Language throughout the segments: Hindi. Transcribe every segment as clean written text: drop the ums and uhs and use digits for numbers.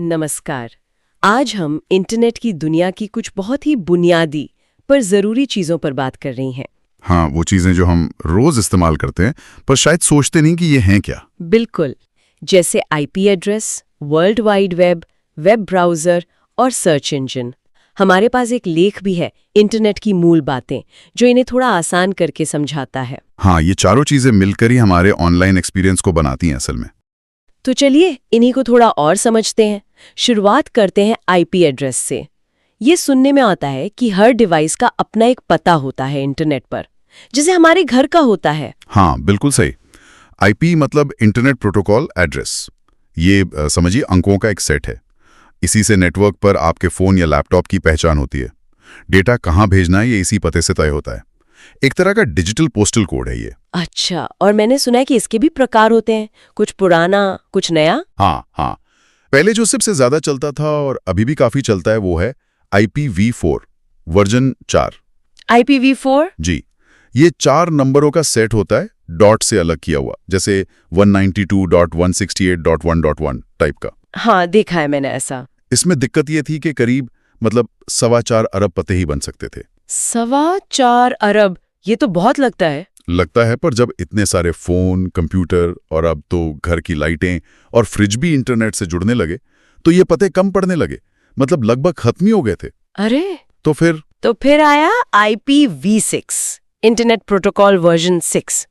नमस्कार। आज हम इंटरनेट की दुनिया की कुछ बहुत ही बुनियादी पर ज़रूरी चीज़ों पर बात कर रही हैं। हाँ, वो चीजें जो हम रोज इस्तेमाल करते हैं पर शायद सोचते नहीं कि ये हैं क्या। बिल्कुल, जैसे IP address, world wide web, web browser और सर्च इंजन। हमारे पास एक लेख भी है, इंटरनेट की मूल बातें, जो इन्हें थोड़ा आसान करके समझाता है। हाँ, ये चारों चीजें मिलकर ही हमारे ऑनलाइन एक्सपीरियंस को बनाती हैं असल में। तो चलिए इन्हीं को थोड़ा और समझते हैं। शुरुआत करते हैं आईपी एड्रेस से। ये सुनने में आता है कि हर डिवाइस का अपना एक पता होता है इंटरनेट पर, जैसे हमारे घर का होता है। हाँ, बिल्कुल सही। आईपी मतलब इंटरनेट प्रोटोकॉल एड्रेस। ये समझिए अंकों का एक सेट है। इसी से नेटवर्क पर आपके फोन या लैपटॉप की पहचान होती है। डेटा कहाँ भेजना है ये इसी पते से तय होता है। एक तरह का डिजिटल पोस्टल कोड है ये। अच्छा, और मैंने सुना है कि इसके भी प्रकार होते हैं, कुछ पुराना कुछ नया। हाँ। पहले जो सबसे ज्यादा चलता था और अभी भी काफी चलता है वो है IPv4 वर्जन 4। IPv4? जी, ये 4 नंबरों का सेट होता है, डॉट से अलग किया हुआ, जैसे 192.168.1.1 टाइप का। हाँ, देखा है मैंने ऐसा। इसमें दिक्कत ये थी कि करीब 4.25 अरब पते ही बन सकते थे। 4.25 अरब, ये तो बहुत लगता है। लगता है, पर जब इतने सारे फोन, कंप्यूटर और अब तो घर की लाइटें और फ्रिज भी इंटरनेट से जुड़ने लगे तो ये पते कम पड़ने लगे, मतलब लगभग खत्म ही हो गए थे। अरे, तो फिर आया IPv6, इंटरनेट प्रोटोकॉल वर्जन 6।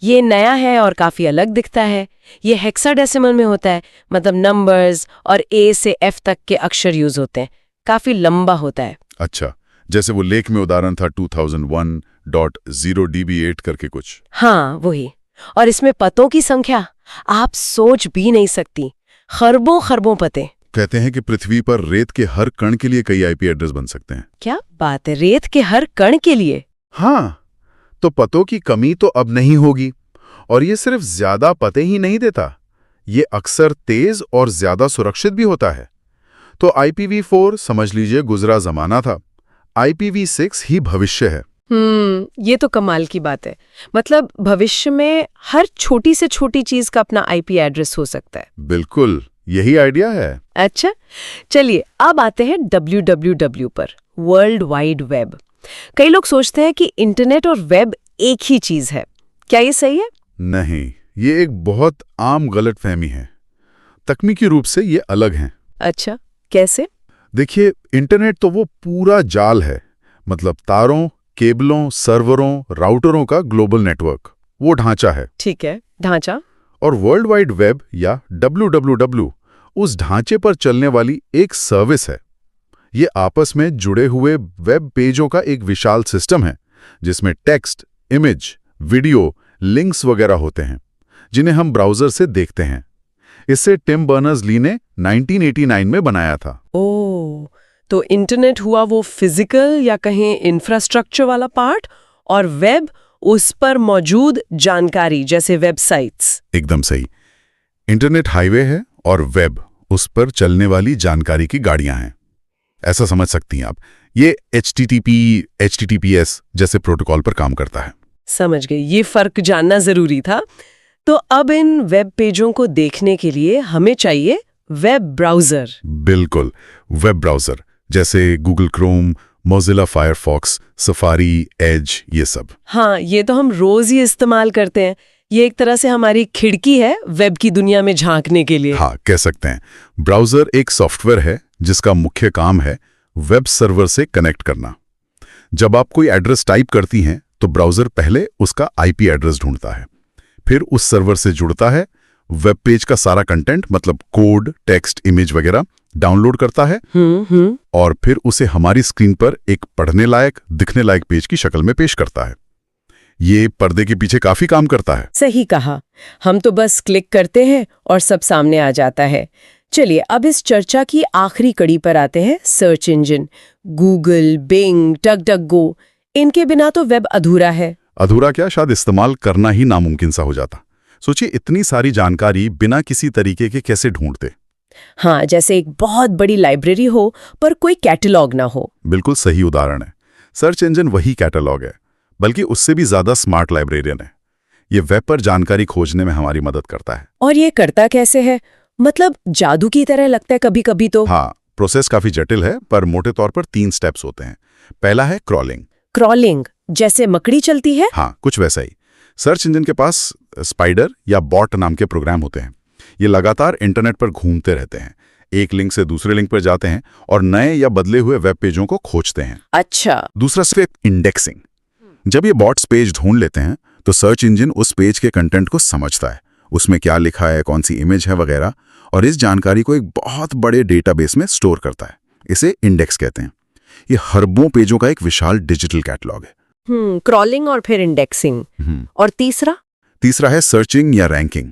ये नया है और काफी अलग दिखता है। ये हेक्साडेसिमल में होता है, मतलब नंबर्स और A से F तक के अक्षर यूज होते हैं। काफी लंबा होता है। अच्छा, जैसे वो लेख में उदाहरण था 2001.0db8 करके कुछ। हाँ, वही। और इसमें पतों की संख्या आप सोच भी नहीं सकती, खरबों खरबों पते। कहते हैं कि पृथ्वी पर रेत के हर कण के लिए कई आईपी एड्रेस बन सकते हैं। क्या बात है, रेत के हर कण के लिए? हाँ, तो पतों की कमी तो अब नहीं होगी। और ये सिर्फ ज्यादा पते ही नहीं देता, ये अक्सर तेज और ज्यादा सुरक्षित भी होता है। तो IPv4 समझ लीजिए गुजरा जमाना था, IPv6 ही भविष्य है। ये तो कमाल की बात है। मतलब भविष्य में हर छोटी से छोटी चीज का अपना आईपी एड्रेस हो सकता है। बिल्कुल, यही आइडिया है। अच्छा, चलिए अब आते हैं www पर, वर्ल्ड वाइड वेब। कई लोग सोचते हैं कि इंटरनेट और वेब एक ही चीज है। क्या ये सही है? नहीं, ये एक बहुत आम गलतफहमी है। तकनीकी रूप से ये अलग हैं। अच्छा, कैसे? देखिए, इंटरनेट तो वो पूरा जाल है, मतलब तारों, केबलों, सर्वरों, राउटरों का ग्लोबल नेटवर्क, वो ढांचा है। ठीक है, ढांचा। और वर्ल्ड वाइड वेब या WWW उस ढांचे पर चलने वाली एक सर्विस है। ये आपस में जुड़े हुए वेब पेजों का एक विशाल सिस्टम है, जिसमें टेक्स्ट, इमेज, वीडियो, लिंक्स वगैरह होते हैं, जिन्हें हम ब्राउज़र से देखते हैं। इसे टिम बर्नर्स-ली ने 1989 में बनाया था। ओह, तो इंटरनेट हुआ वो फिजिकल या कहें इंफ्रास्ट्रक्चर वाला पार्ट, और वेब उस पर मौजूद जानकारी, जैसे वेबसाइट्स। एकदम सही। इंटरनेट हाईवे है और वेब उस पर चलने वाली जानकारी की गाड़ियां हैं। ऐसा समझ सकती हैं आप। ये HTTP, HTTPS जैसे प्रोटोकॉल पर काम करता है। समझ गई, ये फर्क जानना जरूरी था। तो अब इन वेब पेजों को देखने के लिए हमें चाहिए वेब ब्राउज़र। बिल्कुल, वेब ब्राउज़र जैसे Google Chrome, Mozilla Firefox, Safari, Edge, ये सब। हाँ, ये तो हम रोज ही इस्तेमाल करते हैं। ये एक तरह से हमारी खिड़की है वेब की दुनिया में झांकने के लिए। हाँ, कह सकते हैं। ब्राउज़र एक सॉफ्टवेयर है जिसका मुख्य काम है वेब सर्वर से कनेक्ट करना। जब आप कोई एड्रेस टाइप करती हैं तो ब्राउज़र पहले उसका IP एड्रेस ढूंढता है, फिर उस सर्वर से जुड़ता है, वेब पेज का सारा कंटेंट मतलब कोड, टेक्स्ट, इमेज वगैरह डाउनलोड करता है और फिर उसे हमारी स्क्रीन पर एक पढ़ने लायक, दिखने लायक पेज की शक्ल में पेश करता है। ये पर्दे के पीछे काफी काम करता है। सही कहा, हम तो बस क्लिक करते हैं और सब सामने आ जाता है। चलिए अब इस चर्चा की आखिरी कड़ी पर आते हैं, search engine. Google, Bing, DuckDuckGo, इनके बिना तो वेब अधूरा है। अधूरा क्या, शायद इस्तेमाल करना ही नामुमकिन सा हो जाता। सोचिए, इतनी सारी जानकारी बिना किसी तरीके के कैसे ढूंढते। हाँ, जैसे एक बहुत बड़ी लाइब्रेरी हो पर कोई कैटलॉग ना हो। बिल्कुल सही उदाहरण है। सर्च इंजन वही कैटलॉग है, बल्कि उससे भी ज्यादा स्मार्ट लाइब्रेरियन है। ये वेब पर जानकारी खोजने में हमारी मदद करता है। और ये करता कैसे है? मतलब जादू की तरह लगता है कभी-कभी तो। हाँ, प्रोसेस काफी जटिल है, पर मोटे तौर पर 3 स्टेप्स होते हैं। पहला है क्रॉलिंग। क्रॉलिंग, जैसे मकड़ी चलती है? हाँ, कुछ वैसा ही। सर्च इंजन के पास स्पाइडर या बॉट नाम के प्रोग्राम होते हैं। ये लगातार इंटरनेट पर घूमते रहते हैं, एक लिंक से दूसरे लिंक पर जाते हैं और नए या बदले हुए वेब पेजों को खोजते हैं। अच्छा। दूसरा स्टेप इंडेक्सिंग। जब ये बॉट्स पेज ढूंढ लेते हैं तो सर्च इंजन उस पेज के कंटेंट को समझता है, उसमें क्या लिखा है, कौन सी इमेज है वगैरह, और इस जानकारी को एक बहुत बड़े डेटाबेस में स्टोर करता है। इसे इंडेक्स कहते हैं। ये हरबों पेजों का एक विशाल डिजिटल कैटलॉग है। क्रॉलिंग और फिर इंडेक्सिंग। और तीसरा है सर्चिंग या रैंकिंग।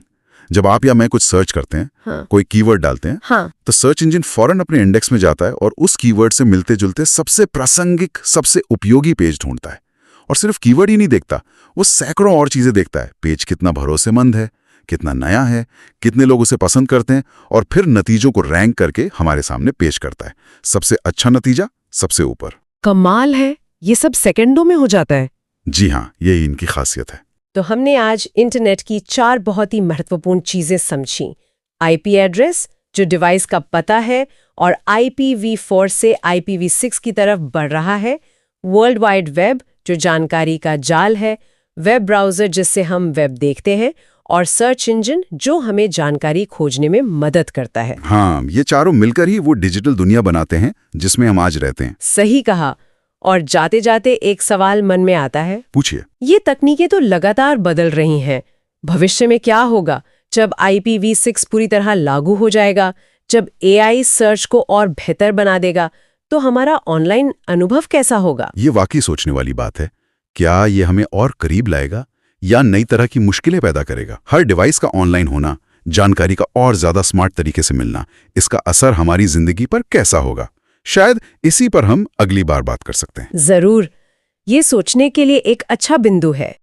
जब आप या मैं कुछ सर्च करते हैं, हाँ। कोई कीवर्ड डालते हैं, हाँ। तो सर्च इंजन फौरन अपने इंडेक्स में जाता है और उस कीवर्ड से मिलते जुलते सबसे प्रासंगिक, सबसे उपयोगी पेज ढूंढता है। और सिर्फ कीवर्ड ही नहीं देखता, वो सैकड़ों और चीजें देखता है। पेज कितना भरोसेमंद है, कितना नया है, कितने लोग उसे पसंद करते हैं, और फिर नतीजों को रैंक करके हमारे सामने पेश करता है। सबसे अच्छा नतीजा सबसे ऊपर। कमाल है, ये सब सेकंडों में हो जाता है। जी हाँ, यही इनकी खासियत है। तो हमने आज इंटरनेट की 4 बहुत ही महत्वपूर्ण चीजें समझी। आईपी एड्रेस, जो डिवाइस का पता है और IPv4 से IPv6 की तरफ बढ़ रहा है, वर्ल्ड वाइड वेब, जो जानकारी का जाल है, वेब ब्राउज़र जिससे हम वेब देखते हैं, और सर्च इंजन जो हमें जानकारी खोजने में मदद करता है। हाँ, ये चारों मिलकर ही वो डिजिटल दुनिया बनाते हैं जिसमें हम आज रहते हैं। सही कहा। और जाते जाते एक सवाल मन में आता है, पूछिए। ये तकनीकें तो लगातार बदल रही हैं। भविष्य में क्या होगा जब IPv6 पूरी तरह लागू हो जाएगा, जब AI सर्च को और बेहतर बना देगा, तो हमारा ऑनलाइन अनुभव कैसा होगा? ये वाकई सोचने वाली बात है। क्या ये हमें और करीब लाएगा या नई तरह की मुश्किलें पैदा करेगा? हर डिवाइस का ऑनलाइन होना, जानकारी का और ज्यादा स्मार्ट तरीके से मिलना, इसका असर हमारी जिंदगी पर कैसा होगा? शायद इसी पर हम अगली बार बात कर सकते हैं। जरूर। ये सोचने के लिए एक अच्छा बिंदु है।